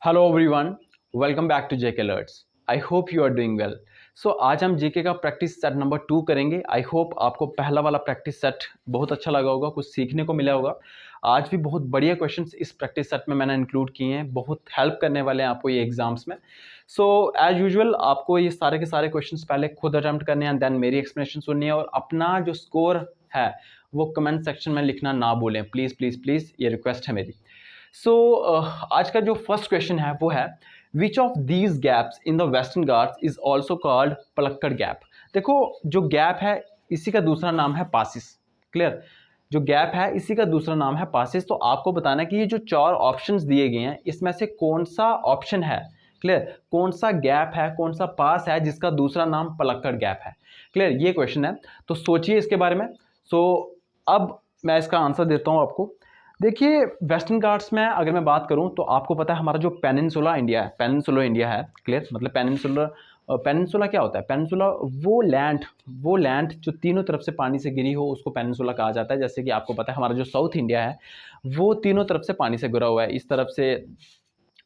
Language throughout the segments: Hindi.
Hello everyone, welcome back to JK alerts. I hope you are doing well. So आज हम जेके का प्रैक्टिस सेट नंबर 2 करेंगे। आई होप आपको पहला वाला प्रैक्टिस सेट बहुत अच्छा लगा होगा, कुछ सीखने को मिला होगा। आज भी बहुत बढ़िया क्वेश्चंस इस प्रैक्टिस सेट में मैंने इंक्लूड किए हैं, बहुत हेल्प करने वाले हैं आपको ये एग्जाम्स में। सो एज यूजुअल आपको ये सारे के सारे क्वेश्चंस पहले खुद अटेम्प्ट करने हैं, देन मेरी एक्सप्लेनेशन सुननी है, और अपना जो स्कोर है वो कमेंट सेक्शन में लिखना ना भूलें। प्लीज़ प्लीज़ प्लीज़, ये रिक्वेस्ट है मेरी। सो आज का जो फर्स्ट क्वेश्चन है वो है which of these gaps in the western Ghats is also called Palakkad gap. देखो, जो गैप है इसी का दूसरा नाम है पासिस। क्लियर? जो गैप है इसी का दूसरा नाम है पासिस। तो आपको बताना है कि ये जो चार ऑप्शंस दिए गए हैं इसमें से कौन सा ऑप्शन है, क्लियर, कौन सा गैप है, कौन सा पास है जिसका दूसरा नाम पलक्कड़ गैप है। क्लियर? ये क्वेश्चन है, तो सोचिए इसके बारे में। सो अब मैं इसका आंसर देता हूँ आपको। देखिए, वेस्टर्न घाट्स में अगर मैं बात करूं तो आपको पता है हमारा जो पेनिनसुला इंडिया है, क्लियर, मतलब पेनिनसुला क्या होता है? पेनिनसुला वो लैंड जो तीनों तरफ से पानी से घिरी हो उसको पेनिनसुला कहा जाता है। जैसे कि आपको पता है हमारा जो साउथ इंडिया है वो तीनों तरफ से पानी से घिरा हुआ है। इस तरफ से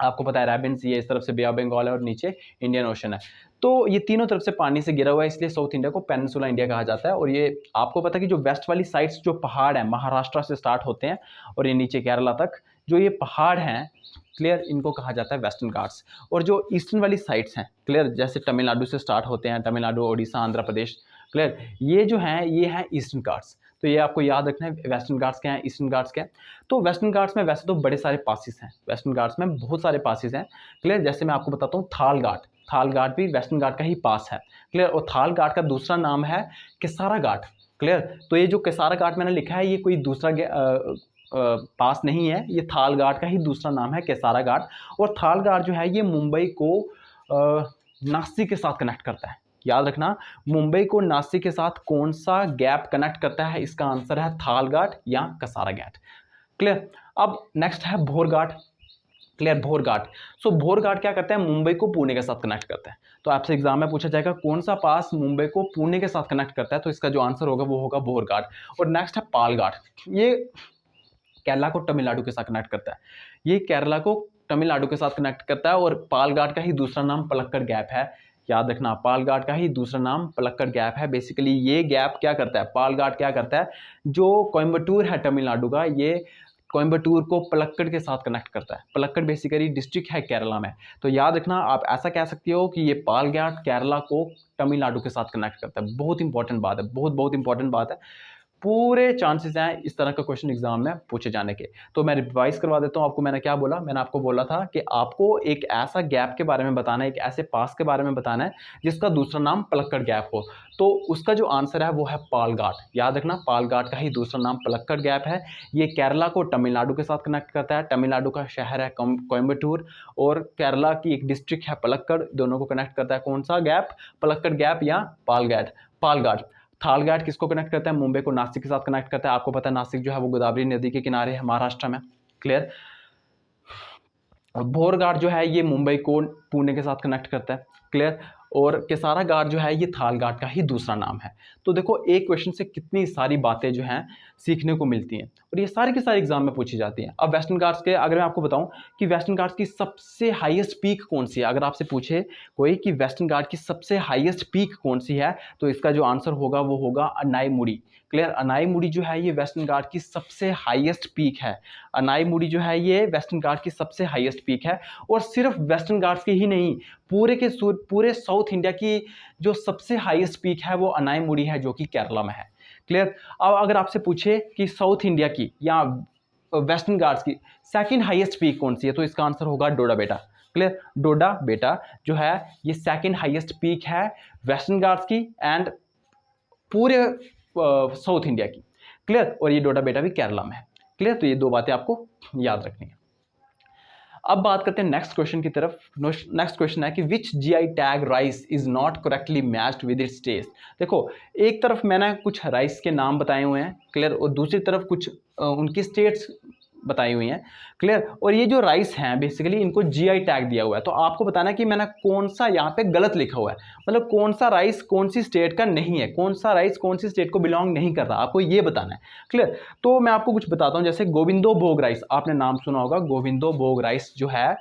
आपको पता है अरेबियन सी है, इस तरफ से बे ऑफ बंगाल है और नीचे इंडियन ओशन है। तो ये तीनों तरफ से पानी से घिरा हुआ है, इसलिए साउथ इंडिया को पेनिनसुला इंडिया कहा जाता है। और ये आपको पता है कि जो वेस्ट वाली साइड्स जो पहाड़ है महाराष्ट्र से स्टार्ट होते हैं और ये नीचे केरला तक जो ये पहाड़ हैं, क्लियर, इनको कहा जाता है वेस्टर्न घाट्स। और जो ईस्टर्न वाली साइड्स हैं, क्लियर, जैसे तमिलनाडु से स्टार्ट होते हैं, तमिलनाडु, उड़ीसा, आंध्र प्रदेश, क्लियर, ये जो हैं ये हैं ईस्टर्न घाट्स। तो ये आपको याद रखना है, वेस्टर्न घाट्स क्या है, ईस्टर्न घाट्स क्या है। तो वेस्टर्न घाट्स में वैसे तो बड़े सारे पासिस हैं, वेस्टर्न घाट्स में बहुत सारे पासिस हैं, क्लियर। जैसे मैं आपको बताता हूँ थाल घाट भी वेस्टर्न घाट का ही पास है, क्लियर। और थाल घाट का दूसरा नाम है केसारा घाट, क्लियर। तो ये जो केसारा घाट मैंने लिखा है ये कोई दूसरा पास नहीं है, ये थाल घाट का ही दूसरा नाम है, केसारा घाट। और थाल घाट जो है ये मुंबई को नासिक के साथ कनेक्ट करता है। याद रखना, मुंबई को नासिक के साथ कौन सा गैप कनेक्ट करता है, इसका आंसर है थाल घाट या कसारा घाट, क्लियर। अब नेक्स्ट है भोर घाट, क्लियर, भोर घाट। सो भोर घाट क्या करता है, मुंबई को पुणे के साथ कनेक्ट करता है। तो आपसे एग्जाम में पूछा जाएगा कौन सा पास मुंबई को पुणे के साथ कनेक्ट करता है, तो इसका जो आंसर होगा वो होगा भोर घाट। और नेक्स्ट है पाल घाट, ये केरला को तमिलनाडु के साथ कनेक्ट करता है, ये केरला को तमिलनाडु के साथ कनेक्ट करता है। और पाल घाट का ही दूसरा नाम पलक्कड़ गैप है। याद रखना, पाल घाट का ही दूसरा नाम पलक्कड़ गैप है। बेसिकली ये गैप क्या करता है, पाल घाट क्या करता है, जो कोयम्बटूर है तमिलनाडु का, ये कोयम्बटूर को पलक्कड़ के साथ कनेक्ट करता है। पलक्कड़ बेसिकली डिस्ट्रिक्ट है केरला में। तो याद रखना, आप ऐसा कह सकते हो कि ये पाल घाट केरला को तमिलनाडु के साथ कनेक्ट करता है। बहुत इंपॉर्टेंट बात है, बहुत बहुत इंपॉर्टेंट बात है। पूरे चांसेस हैं इस तरह का क्वेश्चन एग्जाम में पूछे जाने के। तो मैं रिवाइज करवा देता हूं आपको। मैंने क्या बोला, मैंने आपको बोला था कि आपको एक ऐसा गैप के बारे में बताना है, एक ऐसे पास के बारे में बताना है जिसका दूसरा नाम पलक्कड़ गैप हो। तो उसका जो आंसर है वो है पाल घाट। याद रखना, पाल घाट का ही दूसरा नाम पलक्कड़ गैप है। ये केरला को तमिलनाडु के साथ कनेक्ट करता है। तमिलनाडु का शहर है कोयम्बटूर और केरला की एक डिस्ट्रिक्ट है पलक्कड़, दोनों को कनेक्ट करता है कौन सा गैप, पलक्कड़ गैप या पाल घाट। थाल घाट किसको कनेक्ट करता है, मुंबई को नासिक के साथ कनेक्ट करता है। आपको पता है नासिक जो है वो गोदावरी नदी के किनारे है महाराष्ट्र में, क्लियर। भोर घाट जो है ये मुंबई को पुणे के साथ कनेक्ट करता है, क्लियर। और केसारा घाट जो है ये थाल घाट का ही दूसरा नाम है। तो देखो, एक क्वेश्चन से कितनी सारी बातें जो हैं सीखने को मिलती हैं और ये सारी की सारी एग्जाम में पूछी जाती हैं। अब वेस्टर्न घाट्स के अगर मैं आपको बताऊं कि वेस्टर्न घाट्स की सबसे हाईएस्ट पीक कौन सी है, अगर आपसे पूछे कोई कि वेस्टर्न घाट की सबसे हाईएस्ट पीक कौन सी है, तो इसका जो आंसर होगा वो होगा अनाईमुड़ी, क्लियर। अनाईमुड़ी जो है ये वेस्टर्न घाट की सबसे हाईएस्ट पीक है। अनाईमुड़ी जो है ये वेस्टर्न घाट की सबसे हाईएस्ट पीक है। और सिर्फ वेस्टर्न घाट्स की ही नहीं, पूरे साउथ इंडिया की जो सबसे हाईएस्ट पीक है वो अनाईमुड़ी है, जो कि केरला में है, क्लियर। अब अगर आपसे पूछे कि साउथ इंडिया की या वेस्टर्न घाट्स की सेकंड हाईएस्ट पीक कौन सी है, तो इसका आंसर होगा डोडा बेटा, क्लियर। डोडा बेटा जो है ये सेकंड हाईएस्ट पीक है वेस्टर्न घाट्स की एंड पूरे साउथ इंडिया की, क्लियर। और ये डोडा बेटा भी केरला में है, क्लियर। तो ये दो बातें आपको याद रखनी है। अब बात करते हैं नेक्स्ट क्वेश्चन की तरफ। नेक्स्ट क्वेश्चन है कि which GI tag rice is not correctly matched with its taste. देखो, एक तरफ मैंने कुछ राइस के नाम बताए हुए हैं, क्लियर, और दूसरी तरफ कुछ उनकी स्टेट्स बताई हुई हैं, क्लियर। और ये जो राइस हैं बेसिकली इनको जीआई टैग दिया हुआ है। तो आपको बताना है कि मैंने कौन सा यहाँ पे गलत लिखा हुआ है, मतलब कौन सा राइस कौन सी स्टेट का नहीं है, कौन सा राइस कौन सी स्टेट को बिलोंग नहीं कर रहा, आपको ये बताना है, क्लियर। तो मैं आपको कुछ बताता हूँ, जैसे गोविंदो भोग राइस, आपने नाम सुना होगा, गोविंदो भोग राइस जो है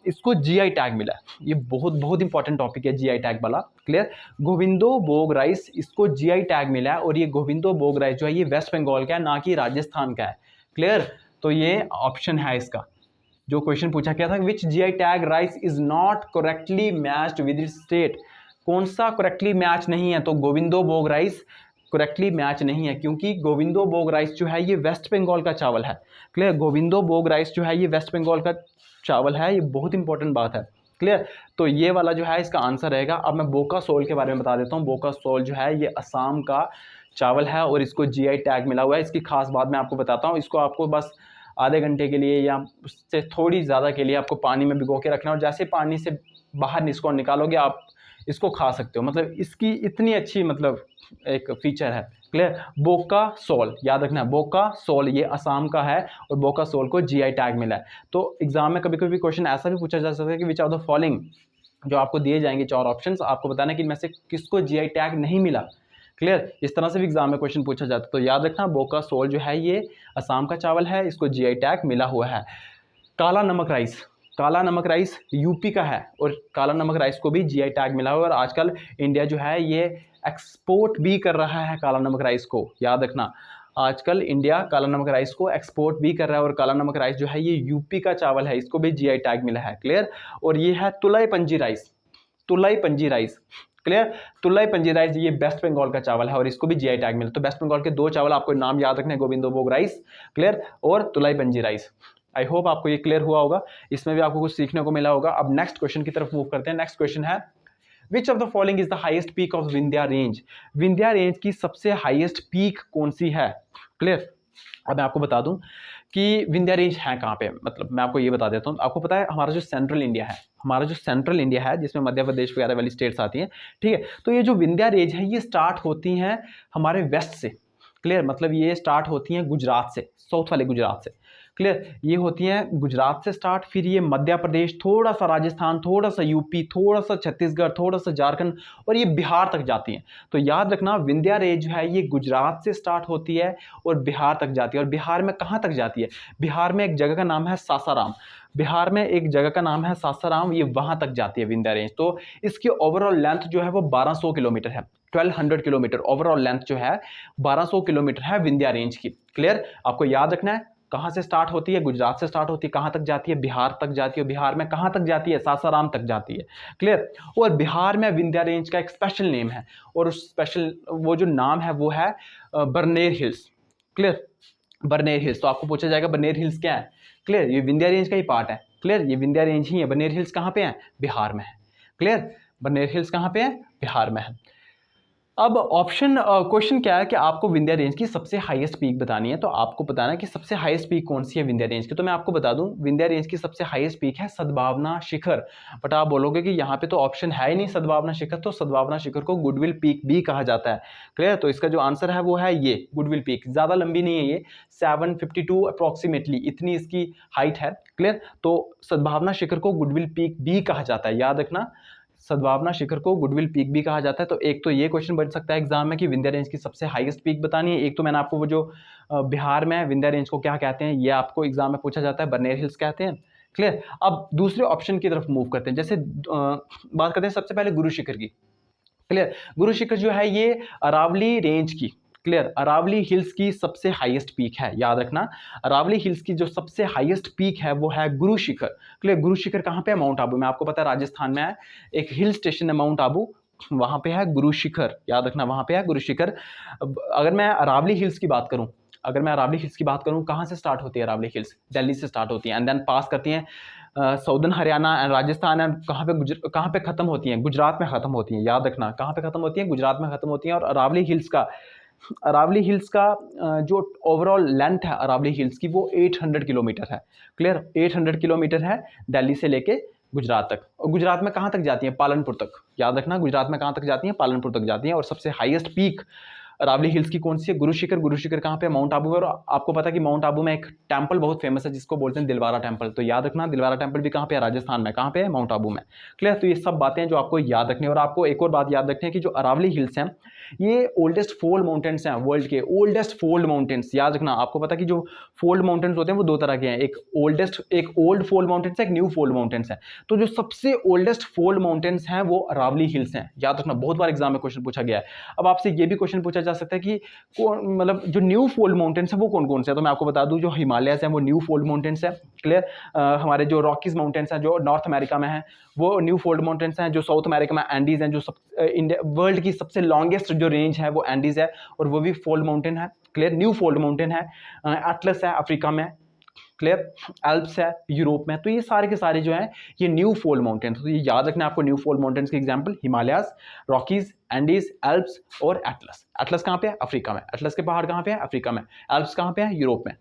इसको जीआई टैग मिला है। ये बहुत बहुत इंपॉर्टेंट टॉपिक है जीआई टैग वाला, क्लियर। गोविंदो भोग राइस, इसको जीआई टैग मिला है और ये गोविंदो भोग राइस जो है ये वेस्ट बंगाल का है, ना कि राजस्थान का है, क्लियर। तो ये ऑप्शन है इसका। जो क्वेश्चन पूछा गया था, which GI tag rice is not correctly matched with its state, कौन सा करेक्टली मैच नहीं है, तो गोविंदो भोग राइस करेक्टली मैच नहीं है, क्योंकि गोविंदो भोग राइस जो है ये वेस्ट बंगाल का चावल है, क्लियर। गोविंदो भोग राइस जो है ये वेस्ट बंगाल का चावल है, ये बहुत इंपॉर्टेंट बात है, क्लियर। तो ये वाला जो है इसका आंसर रहेगा। अब मैं बोका सोल के बारे में बता देता हूँ। बोका सोल जो है ये असम का चावल है और इसको जीआई टैग मिला हुआ है। इसकी खास बात मैं आपको बताता हूँ। इसको आपको बस आधे घंटे के लिए या उससे थोड़ी ज़्यादा के लिए आपको पानी में भिगो के रखना, और जैसे पानी से बाहर इसको निकालोगे आप इसको खा सकते हो। मतलब इसकी इतनी अच्छी मतलब एक फीचर है, क्लियर। बोका सोल याद रखना है, बोका सोल ये असम का है और बोका सोल को जीआई टैग मिला है। तो एग्जाम में कभी कभी क्वेश्चन ऐसा भी पूछा जा सकता है कि विच आर द फॉलोइंग, जो आपको दिए जाएंगे 4 ऑप्शंस, आपको बताना है कि इनमें से किसको जीआई टैग नहीं मिला, क्लियर। इस तरह से भी एग्जाम में क्वेश्चन पूछा जाता है। तो याद रखना बोका सोल जो है ये असम का चावल है, इसको जीआई टैग मिला हुआ है। काला नमक राइस, काला नमक राइस यूपी का है और काला नमक राइस को भी जीआई टैग मिला हुआ है, और आजकल इंडिया जो है ये एक्सपोर्ट भी कर रहा है काला नमक राइस को, याद रखना। आजकल इंडिया काला नमक राइस को एक्सपोर्ट भी कर रहा है, और काला नमक राइस जो है ये यूपी का चावल है, इसको भी जीआई टैग मिला है, क्लियर। और ये है तुलई पंजी राइस, तुलई पंजी राइस, क्लियर। तुलई पंजी राइस ये वेस्ट बंगाल का चावल है और इसको भी जीआई टैग मिला। तो वेस्ट बंगाल के 2 चावल आपको नाम याद रखने हैं, गोविंदो भोग राइस, क्लियर, और तुलई पंजी राइस। आई होप आपको ये क्लियर हुआ होगा, इसमें भी आपको कुछ सीखने को मिला होगा। अब नेक्स्ट क्वेश्चन की तरफ मूव करते हैं। नेक्स्ट क्वेश्चन है, विच of the following is the highest peak of Vindhya range, Vindhya range की सबसे हाईएस्ट पीक कौन सी है, क्लियर। अब मैं आपको बता दूं कि विंध्या रेंज है कहाँ पे, मतलब मैं आपको ये बता देता हूँ। आपको पता है हमारा जो सेंट्रल इंडिया है, हमारा जो सेंट्रल इंडिया है जिसमें मध्य प्रदेश वगैरह वाली स्टेट्स आती हैं, ठीक है। तो ये जो विंध्या रेंज है ये स्टार्ट होती हैं हमारे वेस्ट से, क्लियर। मतलब ये स्टार्ट होती हैं गुजरात से, साउथ वाले गुजरात से, क्लियर। ये होती हैं गुजरात से स्टार्ट, फिर ये मध्य प्रदेश, थोड़ा सा राजस्थान, थोड़ा सा यूपी, थोड़ा सा छत्तीसगढ़, थोड़ा सा झारखंड, और ये बिहार तक जाती हैं। तो याद रखना विंध्या रेंज जो है ये गुजरात से स्टार्ट होती है और बिहार तक जाती है। और बिहार में कहाँ तक जाती है, बिहार में एक जगह का नाम है सासाराम, बिहार में एक जगह का नाम है सासाराम, ये वहाँ तक जाती है विंध्या रेंज। तो इसकी ओवरऑल लेंथ जो है वो 1200 किलोमीटर है, 1200 किलोमीटर ओवरऑल लेंथ जो है 1200 किलोमीटर है विंध्या रेंज की, क्लियर। आपको याद रखना है कहाँ से स्टार्ट होती है, गुजरात से स्टार्ट होती है, कहाँ तक जाती है, बिहार तक जाती है, बिहार में कहाँ तक जाती है, सासाराम तक जाती है, क्लियर। और बिहार में विंध्या रेंज का एक स्पेशल नेम है, और उस स्पेशल वो जो नाम है वो है बरनेर हिल्स, क्लियर, बरनेर हिल्स। तो आपको पूछा जाएगा बरनेर हिल्स क्या है, क्लियर, ये विंध्या रेंज का ही पार्ट है, क्लियर, ये विंध्या रेंज ही है। बरनेर हिल्स कहाँ पे है, बिहार में है, क्लियर। बरनेर हिल्स कहाँ पे है, बिहार में है। अब ऑप्शन क्वेश्चन क्या है कि आपको विंध्या रेंज की सबसे हाईएस्ट पीक बतानी है, तो आपको बताना है कि सबसे हाईएस्ट पीक कौन सी है विंध्या रेंज की। तो मैं आपको बता दूं विंध्या रेंज की सबसे हाईएस्ट पीक है सद्भावना शिखर। बट आप बोलोगे कि यहाँ पे तो ऑप्शन है ही नहीं सद्भावना शिखर, तो सद्भावना शिखर को गुडविल पीक भी कहा जाता है, क्लियर। तो इसका जो आंसर है वो है ये गुडविल पीक। ज़्यादा लंबी नहीं है ये, 752 अप्रॉक्सीमेटली इतनी इसकी हाइट है, क्लियर। तो सद्भावना शिखर को गुडविल पीक भी कहा जाता है, याद रखना, सद्भावना शिखर को गुडविल पीक भी कहा जाता है। तो एक तो ये क्वेश्चन बन सकता है एग्जाम में कि विंध्या रेंज की सबसे हाईएस्ट पीक बतानी है। एक तो मैंने आपको वो जो बिहार में विंध्या रेंज को क्या कहते हैं ये आपको एग्जाम में पूछा जाता है, बरनेर हिल्स कहते हैं, क्लियर। अब दूसरे ऑप्शन की तरफ मूव करते हैं। जैसे बात करते हैं सबसे पहले गुरु शिखर की, क्लियर। गुरु शिखर जो है ये अरावली रेंज की, क्लियर, अरावली हिल्स की सबसे हाईएस्ट पीक है, याद रखना। अरावली हिल्स की जो सबसे हाईएस्ट पीक है वो है गुरु शिखर, क्लियर। गुरु शिखर कहाँ पे है, माउंट आबू में, आपको पता है राजस्थान में है, एक हिल स्टेशन है माउंट आबू, वहां पे है गुरु शिखर, याद रखना वहां पे है गुरु शिखर। अगर मैं अरावली हिल्स की बात करूं, अगर मैं अरावली हिल्स की बात करूं, कहाँ से स्टार्ट होती है अरावली हिल्स, दिल्ली से स्टार्ट होती है एंड देन पास करती हैं southern Haryana and Rajasthan and कहाँ पे खत्म होती हैं, गुजरात में खत्म होती हैं, याद रखना कहाँ पे खत्म होती हैं, गुजरात में खत्म होती हैं। और अरावली हिल्स का जो ओवरऑल लेंथ है अरावली हिल्स की वो 800 किलोमीटर है, क्लियर, 800 किलोमीटर है दिल्ली से लेके गुजरात तक। और गुजरात में कहाँ तक जाती हैं, पालनपुर तक, याद रखना गुजरात में कहाँ तक जाती हैं, पालनपुर तक जाती हैं। और सबसे हाईएस्ट पीक अरावली हिल्स की कौन सी है? गुरु शिखर। गुरु शिखर कहाँ पे है? माउंट आबू में। और आपको पता है कि माउंट आबू में एक टेम्पल बहुत फेमस है जिसको बोलते हैं दिलवारा टेम्पल। तो याद रखना, दिलवारा टेम्पल भी कहाँ पे है? राजस्थान में। कहाँ पे है? माउंट आबू में। क्लियर? तो ये सब बातें जो आपको याद रखनी है। और आपको एक और बात याद रखनी है कि जो अरावली हिल्स हैं ये ओल्डेस्ट फोल्ड माउंटेन्स हैं, वर्ल्ड के ओल्डेस्ट फोल्ड माउंटेन्स। याद रखना, आपको पता है कि जो फोल्ड माउंटेन्स होते हैं वो दो तरह के हैं, एक ओल्ड फोल्ड माउंटेन्स है, एक न्यू फोल्ड माउंटेन्स है। तो जो सबसे ओल्डेस्ट फोल्ड माउंटेन्स हैं वो अरावली हिल्स हैं। याद रखना, बहुत बार एग्जाम में क्वेश्चन पूछा गया है। अब आपसे ये भी क्वेश्चन पूछा जा सकता है कि मतलब जो न्यू फोल्ड माउंटेन्स है वो कौन कौन से है? तो मैं आपको बता दूं, जो हिमालयस है वो न्यू फोल्ड माउंटेन्स है। क्लियर? हमारे जो रॉकीज माउंटेन्स हैं जो नॉर्थ अमेरिका में है वो न्यू फोल्ड माउंटेन्स हैं। जो साउथ अमेरिका में एंडीज हैं, जो इंडिया वर्ल्ड की सबसे लॉन्गेस्ट जो रेंज है वो एंडीज है और वो भी फोल्ड माउंटेन है। क्लियर? न्यू फोल्ड माउंटेन है। एटलस है अफ्रीका में। क्लियर? एल्प्स है यूरोप में। तो ये सारे के सारे जो हैं ये न्यू फोल्ड माउंटेन्स। तो ये याद रखना आपको, न्यू फोल्ड माउंटेन्स के example Himalayas, Rockies, Andes, Alps और एटलस। एटलस कहाँ पे है? अफ्रीका में। एटलस के पहाड़ कहाँ पे है? अफ्रीका में। एल्प्स कहाँ पे है? यूरोप में।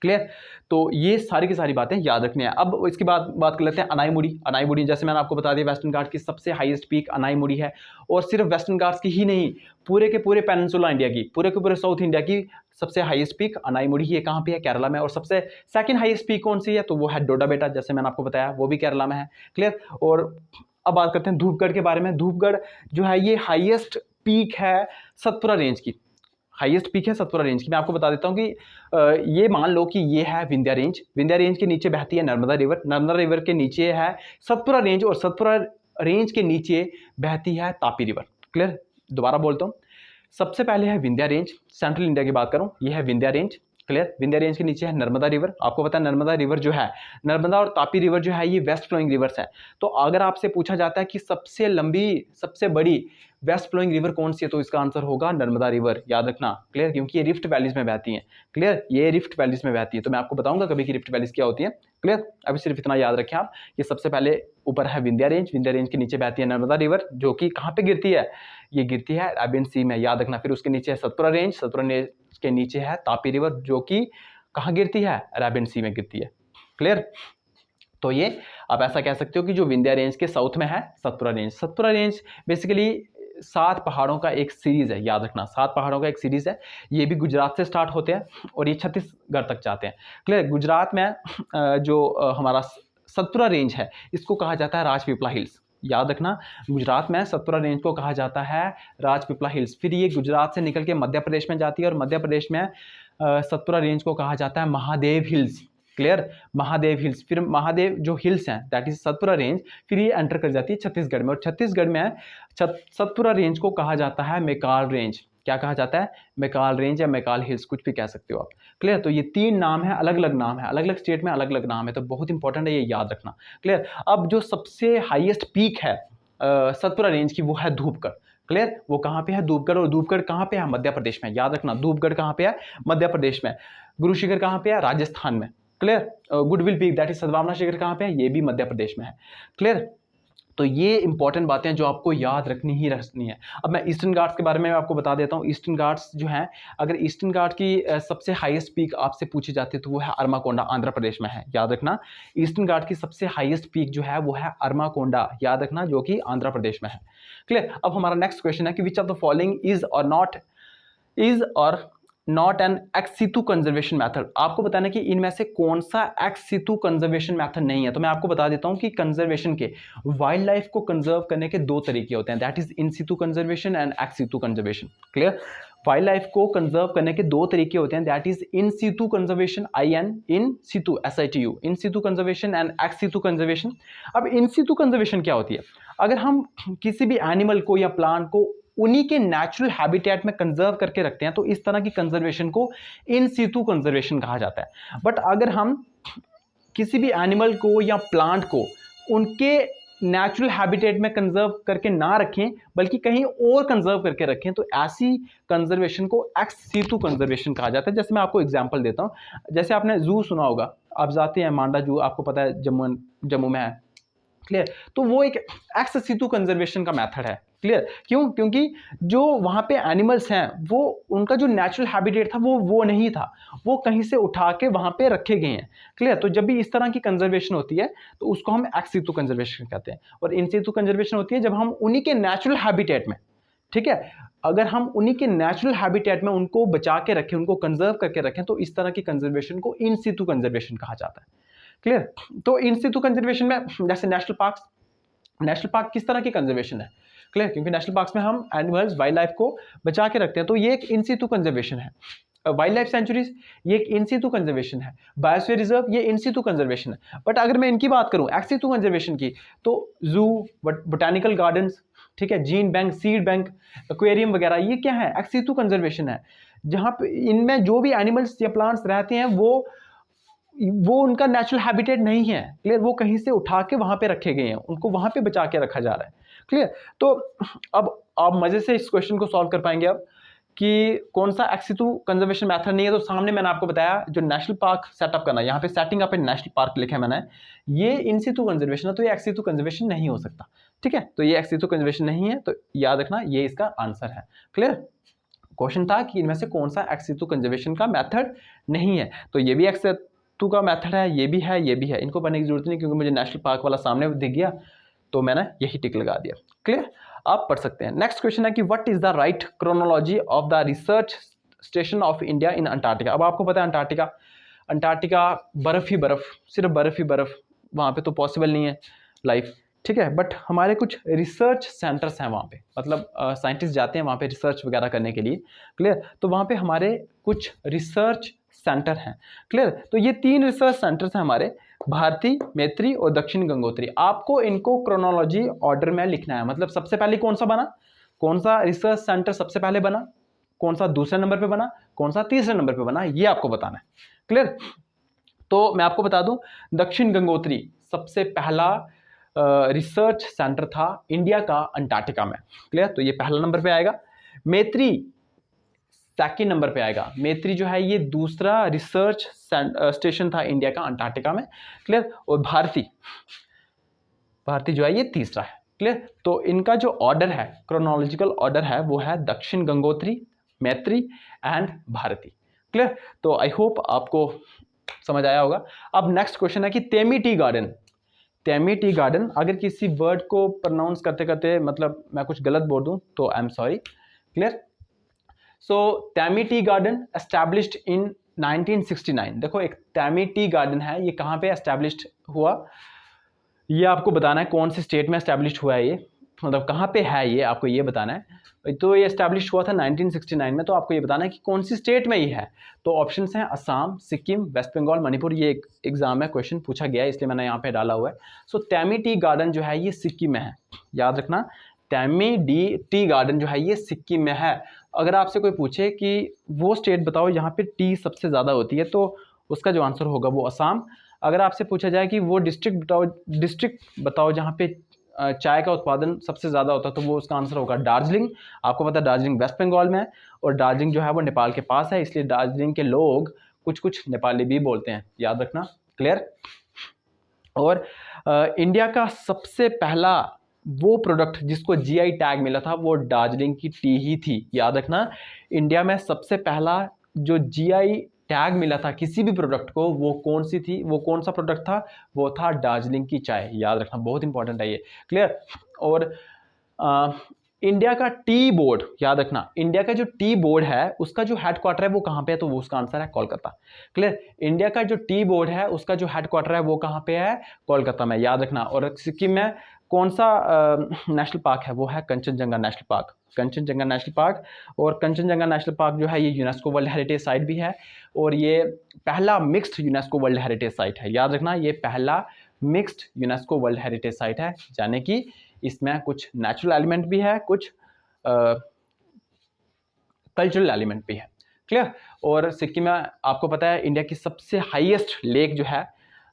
क्लियर? तो ये सारी की सारी बातें याद रखनी है। अब इसके बाद बात कर लेते हैं अनाईमुड़ी। अनाईमुड़ी जैसे मैंने आपको बता दिया, वेस्टर्न घाट की सबसे हाईएस्ट पीक अनाईमुड़ी है। और सिर्फ वेस्टर्न घाट्स की ही नहीं, पूरे के पूरे पेनिनसुला इंडिया की, पूरे के पूरे साउथ इंडिया की सबसे हाईएस्ट पीक अनाईमुड़ी ही है। कहाँ पे है? केरला में। और सबसे सेकंड हाईएस्ट पीक कौन सी है? तो वो है डोडा बेटा, जैसे मैंने आपको बताया, वो भी केरला में है। क्लियर? और अब बात करते हैं धूपगढ़ के बारे में। धूपगढ़ जो है ये हाईएस्ट पीक है सतपुरा रेंज की। हाईएस्ट पीक है सतपुरा रेंज की। मैं आपको बता देता हूँ कि ये मान लो कि ये है विंध्या रेंज। विंध्या रेंज के नीचे बहती है नर्मदा रिवर। नर्मदा रिवर के नीचे है सतपुरा रेंज और सतपुरा रेंज के नीचे बहती है तापी रिवर। क्लियर? दोबारा बोलता हूँ, सबसे पहले है विंध्या रेंज, सेंट्रल इंडिया की बात करूँ, ये है Vindhya range. Clear? Vindhya range के नीचे है नर्मदा रिवर। आपको पता है नर्मदा रिवर जो है, नर्मदा और तापी रिवर जो है ये वेस्ट फ्लोइंग रिवर्स है। तो अगर आपसे पूछा जाता है कि सबसे लंबी, सबसे बड़ी वेस्ट फ्लोइंग रिवर कौन सी है, तो इसका आंसर होगा नर्मदा रिवर। याद रखना। क्लियर? क्योंकि ये रिफ्ट वैलीज में बहती हैं। क्लियर? ये रिफ्ट वैलीज में बहती है। तो मैं आपको बताऊंगा कभी कि रिफ्ट वैलीज क्या होती है। क्लियर? अभी सिर्फ इतना याद रखें आप, ये सबसे पहले ऊपर है विंध्या रेंज, विंध्या रेंज के नीचे बहती है नर्मदा रिवर, जो कि कहाँ पे गिरती है? ये गिरती है अरेबियन सी में। याद रखना। फिर उसके नीचे है सतपुरा रेंज, सतपुरा रेंज के नीचे है तापी रिवर, जो कि कहाँ गिरती है? अरेबियन सी में गिरती है। क्लियर? तो ये आप ऐसा कह सकते हो कि जो विंध्या रेंज के साउथ में है Satpura range. Satpura range basically 7 पहाड़ों का एक सीरीज है। याद रखना, 7 पहाड़ों का एक सीरीज है। ये भी गुजरात से स्टार्ट होते हैं और ये छत्तीसगढ़ तक जाते हैं। क्लियर? गुजरात में जो हमारा सतपुरा रेंज है इसको कहा जाता है राजपीपला हिल्स। याद रखना, गुजरात में सतपुरा रेंज को कहा जाता है राजपीपला हिल्स। फिर ये गुजरात से निकल के मध्य प्रदेश में जाती है और मध्य प्रदेश में सतपुरा रेंज को कहा जाता है Mahadev hills. Clear? Mahadev hills. फिर महादेव जो हिल्स हैं दैट इज सतपुरा रेंज, फिर ये एंटर कर जाती है छत्तीसगढ़ में और छत्तीसगढ़ में सतपुरा रेंज को कहा जाता है मैकाल रेंज। क्या कहा जाता है? मैकाल रेंज या मैकाल हिल्स, कुछ भी कह सकते हो आप। क्लियर? तो ये 3 नाम है, अलग अलग नाम है, अलग अलग स्टेट में अलग अलग नाम है। तो बहुत इंपॉर्टेंट है, ये याद रखना। क्लियर? अब जो सबसे हाईएस्ट पीक है सतपुरा रेंज की वो है धूपगढ़। क्लियर? वो कहाँ पे है? धूपगढ़। और धूपगढ़ कहाँ पे है? मध्य प्रदेश में। याद रखना, धूपगढ़ कहाँ पे है? मध्य प्रदेश में। गुरु शिखर कहाँ पे है? राजस्थान में। Clear? Goodwill peak that is सद्भावना शिखर कहाँ पे है? ये भी मध्य प्रदेश में है। क्लियर? तो ये इंपॉर्टेंट बातें जो आपको याद रखनी ही रखनी है। अब मैं ईस्टर्न घाट्स के बारे में आपको बता देता हूँ। ईस्टर्न घाट्स जो हैं, अगर ईस्टर्न घाट की सबसे हाईएस्ट पीक आपसे पूछी जाती है तो वो है अरमाकोंडा, आंध्र प्रदेश में है। याद रखना, ईस्टर्न घाट की सबसे हाईएस्ट पीक जो है वो है अरमाकोंडा। याद रखना, जो कि आंध्र प्रदेश में है। क्लियर? अब हमारा नेक्स्ट क्वेश्चन है कि which of the following is और not an ex situ conservation method. आपको बताना कि इनमें से कौन सा एक्स सितु कंजर्वेशन मेथड नहीं है। तो मैं आपको बता देता हूं कि कंजर्वेशन के, वाइल्ड लाइफ को कंजर्व करने के 2 तरीके होते हैं, that is in situ conservation and ex situ conservation. Clear? Wildlife को कंजर्व करने के 2 तरीके होते हैं, that is in situ conservation, in situ SITU, in situ conservation and ex situ conservation. अब इन सितु कंजर्वेशन क्या होती है? अगर हम किसी भी एनिमल को या प्लांट को उन्हीं के नेचुरल हैबिटेट में कंजर्व करके रखते हैं तो इस तरह की कंजर्वेशन को इन सितु कंजर्वेशन कहा जाता है। बट अगर हम किसी भी एनिमल को या प्लांट को उनके नेचुरल हैबिटेट में कंजर्व करके ना रखें बल्कि कहीं और कंजर्व करके रखें तो ऐसी कंजर्वेशन को एक्स सितु कंजर्वेशन कहा जाता है। जैसे मैं आपको एग्जांपल देता हूं, जैसे आपने जू सुना होगा, आप जाते हैं मांडा जू, आपको पता है जम्मू में है। क्लियर? तो वो एक एक्स सितु कंजर्वेशन का मेथड है। क्लियर? क्यों? क्योंकि जो वहाँ पे एनिमल्स हैं वो उनका जो नेचुरल हैबिटेट था वो नहीं था, वो कहीं से उठा के वहाँ पे रखे गए हैं। क्लियर? तो जब भी इस तरह की कंजर्वेशन होती है तो उसको हम एक्स सितु कंजर्वेशन कहते हैं। और इन सितु कंजर्वेशन होती है जब हम उन्हीं के नेचुरल हैबिटेट में, ठीक है। अगर हम उन्हीं के नेचुरल हैबिटेट में उनको बचा के रखें, उनको कंजर्व करके रखें, तो इस तरह की कंजर्वेशन को इन सितु कंजर्वेशन कहा जाता है। क्लियर। तो इन सितु कंजर्वेशन में जैसे नेशनल पार्क किस तरह की कंजर्वेशन है? क्लियर, क्योंकि नेशनल पार्क्स में हम एनिमल्स, वाइल्ड लाइफ को बचा के रखते हैं, तो ये एक इन सितु कंजर्वेशन है। वाइल्ड लाइफ सेंचुरीज ये एक इन सितु कंजर्वेशन है। बायोस्फीयर रिजर्व ये इन सितु कंजर्वेशन है। बट अगर मैं इनकी बात करूं एक्स सितु कंजर्वेशन की, तो जू, बोटानिकल गार्डन्स, ठीक है, gene bank, seed bank, aquarium वगैरह, ये क्या है? एक्स सितु कंजर्वेशन है, जहां पे इनमें जो भी एनिमल्स या प्लांट्स रहते हैं वो उनका नेचुरल हैबिटेट नहीं है। क्लियर, वो कहीं से उठा के वहां पे रखे गए हैं, उनको वहां पे बचा के रखा जा रहा है। क्लियर। तो अब आप मजे से इस क्वेश्चन को सॉल्व कर पाएंगे अब कि कौन सा एक्स सितु कंजर्वेशन मेथड नहीं है। तो सामने मैंने आपको बताया जो नेशनल पार्क सेटअप करना, यहाँ पे setting up in national park लिखा है मैंने, ये इन सितु कंजर्वेशन है, तो ये एक्स सितु कंजर्वेशन नहीं हो सकता। ठीक है, तो ये एक्स सितु कंजर्वेशन नहीं है, तो याद रखना ये इसका आंसर है। क्लियर। क्वेश्चन था कि इनमें से कौन सा एक्स सितु कंजर्वेशन का मेथड नहीं है, तो ये भी एक्स सितु का मेथड है, ये भी है, ये भी है। इनको पढ़ने की जरूरत नहीं, क्योंकि मुझे नेशनल पार्क वाला सामने दिख गया, तो मैंने यही टिक लगा दिया। क्लियर, आप पढ़ सकते हैं। नेक्स्ट क्वेश्चन है कि what is the right chronology of the research station of India in Antarctica. अब आपको पता है अंटार्कटिका बर्फ ही बर्फ, सिर्फ बर्फ ही बर्फ, वहाँ पे तो पॉसिबल नहीं है लाइफ। ठीक है, बट हमारे कुछ रिसर्च सेंटर्स हैं वहाँ पे, मतलब साइंटिस्ट जाते हैं वहाँ पे रिसर्च वगैरह करने के लिए। क्लियर, तो वहाँ पे हमारे कुछ रिसर्च सेंटर हैं। क्लियर, तो ये 3 रिसर्च सेंटर्स हैं हमारे, भारती, मैत्री और दक्षिण गंगोत्री। आपको इनको क्रोनोलॉजी ऑर्डर में लिखना है, मतलब सबसे पहले कौन सा बना, कौन सा रिसर्च सेंटर सबसे पहले बना, कौन सा दूसरे नंबर पे बना, कौन सा तीसरे नंबर पे बना, ये आपको बताना है। क्लियर। तो मैं आपको बता दूं, दक्षिण गंगोत्री सबसे पहला रिसर्च सेंटर था इंडिया का अंटार्कटिका में। क्लियर, तो ये पहला नंबर पे आएगा। मैत्री सेकेंड नंबर पे आएगा। मैत्री जो है ये दूसरा रिसर्च स्टेशन था इंडिया का अंटार्कटिका में। क्लियर, और भारती जो है ये तीसरा है। क्लियर, तो इनका जो ऑर्डर है, क्रोनोलॉजिकल ऑर्डर है, वो है दक्षिण गंगोत्री, मैत्री एंड भारती। क्लियर, तो आई होप आपको समझ आया होगा। अब नेक्स्ट क्वेश्चन है कि तेमी टी गार्डन, अगर किसी वर्ड को प्रोनाउंस करते करते मतलब मैं कुछ गलत बोल दूं तो आई एम सॉरी। क्लियर। सो तेमी टी गार्डन एस्टैब्लिश्ड इन 1969। देखो, एक तेमी टी गार्डन है, ये कहाँ पे एस्टैब्लिश्ड हुआ, ये आपको बताना है कौन से स्टेट में एस्टैब्लिश्ड हुआ है, ये मतलब कहाँ पे है, ये आपको ये बताना है। तो ये एस्टैब्लिश हुआ था 1969 में, तो आपको ये बताना है कि कौन सी स्टेट में ये है। तो ऑप्शंस हैं असम, सिक्किम, वेस्ट बंगाल, मणिपुर। ये एक एग्जाम में क्वेश्चन पूछा गया है, इसलिए मैंने यहाँ पे डाला हुआ है। सो तेमी टी गार्डन जो है ये सिक्किम में है, याद रखना। तेमी टी गार्डन जो है ये सिक्किम में है। अगर आपसे कोई पूछे कि वो स्टेट बताओ यहाँ पे टी सबसे ज़्यादा होती है, तो उसका जो आंसर होगा वो असम। अगर आपसे पूछा जाए कि वो डिस्ट्रिक्ट बताओ जहाँ पे चाय का उत्पादन सबसे ज़्यादा होता है, तो वो उसका आंसर होगा दार्जिलिंग। आपको पता है दार्जिलिंग वेस्ट बंगाल में है, और दार्जिलिंग जो है वो नेपाल के पास है, इसलिए दार्जिलिंग के लोग कुछ नेपाली भी बोलते हैं, याद रखना। क्लियर। और इंडिया का सबसे पहला वो प्रोडक्ट जिसको जीआई टैग मिला था वो दार्जिलिंग की टी ही थी, याद रखना। इंडिया में सबसे पहला जो जीआई टैग मिला था किसी भी प्रोडक्ट को, वो कौन सी थी, वो कौन सा प्रोडक्ट था, वो था दार्जिलिंग की चाय, याद रखना, बहुत इंपॉर्टेंट है ये। क्लियर। और इंडिया का टी बोर्ड, याद रखना, इंडिया का जो टी बोर्ड है उसका जो हेडक्वार्टर है वो कहाँ पे है, तो वो उसका आंसर है कोलकाता। क्लियर। इंडिया का जो टी बोर्ड है उसका जो हेडक्वार्टर है वो कहाँ पे है, कोलकाता में, याद रखना। और सिक्किम में कौन सा नेशनल पार्क है, वो है Kanchenjunga national park, Kanchenjunga national park. और कंचनजंगा नेशनल पार्क जो है ये यूनेस्को वर्ल्ड हेरिटेज साइट भी है, और ये पहला mixed UNESCO world heritage site है, याद रखना। ये पहला mixed UNESCO world heritage site है, यानी कि इसमें कुछ नेचुरल एलिमेंट भी है, कुछ कल्चरल एलिमेंट भी है। क्लियर। और सिक्किम में आपको पता है इंडिया की सबसे हाईएस्ट लेक जो है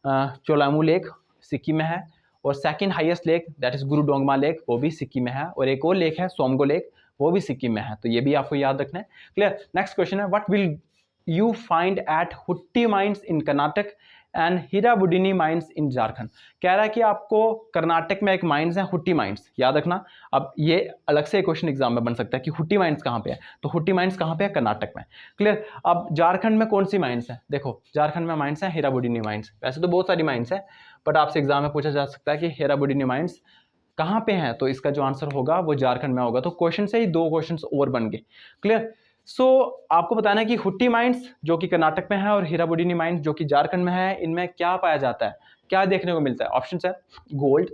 चोलामू लेक सिक्किम में है, और second highest lake that is Guru डोंगमा lake, वो भी सिक्किम में है, और एक और लेक है सोमगो लेक, वो भी सिक्किम में है, तो ये भी आपको याद रखना है। क्लियर। नेक्स्ट क्वेश्चन है what will you find at Hutti mines in Karnataka and Hirabuddini mines in Jharkhand. कह रहा है कि आपको कर्नाटक में एक माइंस है हुट्टी माइंस, याद रखना। अब ये अलग से क्वेश्चन एग्जाम में बन सकता है कि हुट्टी माइंस कहाँ पे है, तो हुट्टी माइंस कहाँ पे है, कर्नाटक में। क्लियर। अब झारखंड में कौन सी माइंस है, देखो झारखंड में माइंस है हीराबुडिनी माइंस। वैसे तो बहुत सारी माइंस है, बट आपसे एग्जाम में पूछा जा सकता है कि हीराबुडिनी माइंस कहाँ पे हैं, तो इसका जो आंसर होगा वो झारखंड में होगा। तो क्वेश्चन से ही 2 क्वेश्चंस और बन गए। क्लियर। सो आपको बताना है कि हुट्टी माइंस जो कि कर्नाटक में है और हीराबुडीनी माइंस जो कि झारखंड में है, इनमें क्या पाया जाता है, क्या देखने को मिलता है। ऑप्शन है गोल्ड,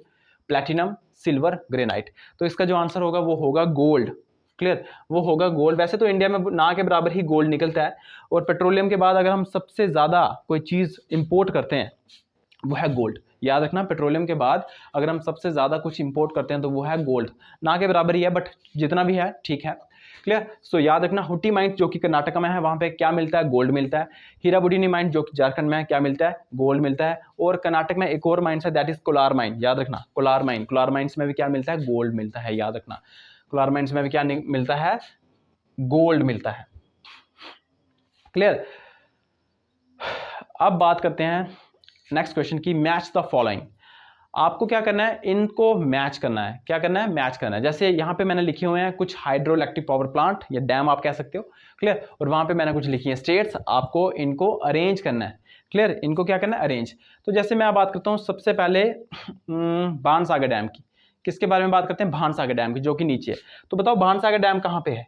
प्लैटिनम, सिल्वर, ग्रेनाइट। तो इसका जो आंसर होगा वो होगा गोल्ड। क्लियर, वो होगा गोल्ड। वैसे तो इंडिया में ना के बराबर ही गोल्ड निकलता है, और पेट्रोलियम के बाद अगर हम सबसे ज़्यादा कोई चीज़ इंपोर्ट करते हैं वो है गोल्ड। याद रखना, पेट्रोलियम के बाद अगर हम सबसे ज़्यादा कुछ इंपोर्ट करते हैं तो वो है गोल्ड। ना के बराबर ही है, बट जितना भी है ठीक है। क्लियर। सो याद रखना, हुट्टी माइंस जो कि कर्नाटक में है वहाँ पे क्या मिलता है, गोल्ड मिलता है। हीराबुडीनी माइंस जो कि झारखंड में है, क्या मिलता है, गोल्ड मिलता है। और कर्नाटक में एक और माइंस है, दैट इज कोलार माइन। याद रखना, कोलार माइन, कोलार माइंस में भी क्या मिलता है, गोल्ड मिलता है। याद रखना, कोलार माइंस में भी क्या मिलता है, गोल्ड मिलता है। क्लियर। अब बात करते हैं नेक्स्ट क्वेश्चन की, मैच द फॉलोइंग। आपको क्या करना है, इनको मैच करना है। क्या करना है, मैच करना है। जैसे यहाँ पे मैंने लिखे हुए हैं कुछ हाइड्रो इलेक्ट्रिक पावर प्लांट या डैम आप कह सकते हो। क्लियर। और वहाँ पे मैंने कुछ लिखी है स्टेट्स, आपको इनको अरेंज करना है। क्लियर, इनको क्या करना है, अरेंज। तो जैसे मैं बात करता हूँ सबसे पहले बाणसागर डैम की। किसके बारे में बात करते हैं, बाणसागर डैम की, जो कि नीचे है। तो बताओ बाणसागर डैम कहाँ पे है,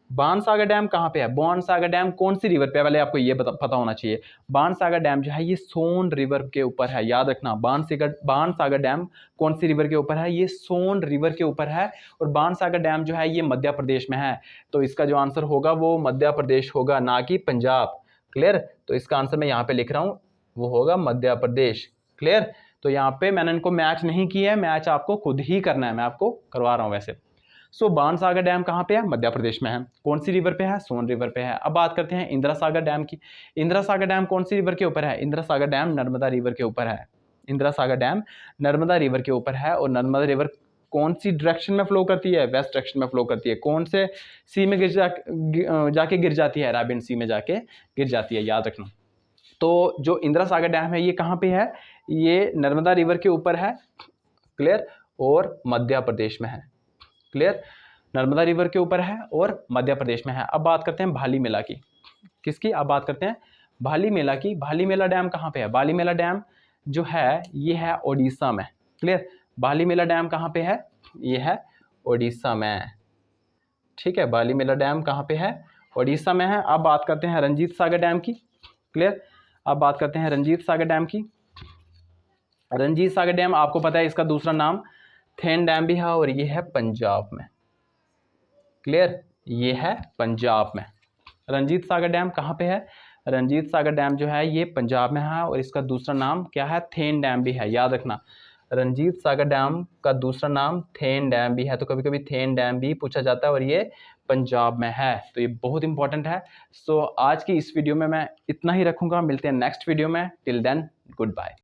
बाणसागर डैम कहाँ पे है, बाणसागर डैम कौन सी रिवर पे है, पहले आपको ये पता होना चाहिए। बाणसागर डैम जो है ये सोन रिवर के ऊपर है। याद रखना, बाणसागर डैम कौन सी रिवर के ऊपर है, ये सोन रिवर के ऊपर है। और बाणसागर डैम जो है ये मध्य प्रदेश में है। तो इसका जो आंसर होगा वो मध्य प्रदेश होगा, ना कि पंजाब। क्लियर। तो इसका आंसर मैं यहाँ पे लिख रहा हूँ, वो होगा मध्य प्रदेश। क्लियर। तो यहाँ पे मैंने इनको मैच नहीं किया है, मैच आपको खुद ही करना है, मैं आपको करवा रहा हूँ वैसे। सो बाणसागर डैम कहाँ पे है, मध्य प्रदेश में है। कौन सी रिवर पे है, सोन रिवर पे है। अब बात करते हैं इंदिरा सागर डैम की। इंदिरा सागर डैम कौन सी रिवर के ऊपर है, इंदिरा सागर डैम नर्मदा रिवर के ऊपर है। इंदिरा सागर डैम नर्मदा रिवर के ऊपर है। और नर्मदा रिवर कौन सी डायरेक्शन में फ्लो करती है, वेस्ट डायरेक्शन में फ्लो करती है। कौन से सी में जाके गिर जाती है, अरेबियन सी में जाके गिर जाती है। याद रखना। तो जो इंदिरा सागर डैम है ये कहाँ पे है, ये नर्मदा रिवर के ऊपर है। क्लियर। और मध्य प्रदेश में है। क्लियर, नर्मदा रिवर के ऊपर है और मध्य प्रदेश में है। अब बात करते हैं भाली मेला की। किसकी, अब बात करते हैं भाली मेला की। भाली मेला डैम कहाँ पे है, भाली मेला डैम जो है ये है ओडिशा में। क्लियर, भाली मेला डैम कहाँ पे है, ये है ओडिशा में। ठीक है, भाली मेला डैम कहाँ पे है, ओडिशा में है। अब बात करते हैं रंजीत सागर डैम की। क्लियर, अब बात करते हैं रंजीत सागर डैम की। रंजीत सागर डैम आपको पता है इसका दूसरा नाम थेन डैम भी है, और ये है पंजाब में। क्लियर, ये है पंजाब में। रंजीत सागर डैम कहाँ पे है, रंजीत सागर डैम जो है ये पंजाब में है, और इसका दूसरा नाम क्या है, थेन डैम भी है। याद रखना, रंजीत सागर डैम का दूसरा नाम थेन डैम भी है। तो कभी कभी थेन डैम भी पूछा जाता है, और ये पंजाब में है। तो ये बहुत इंपॉर्टेंट है। सो आज की इस वीडियो में मैं इतना ही रखूंगा, मिलते हैं नेक्स्ट वीडियो में। Till then, good bye.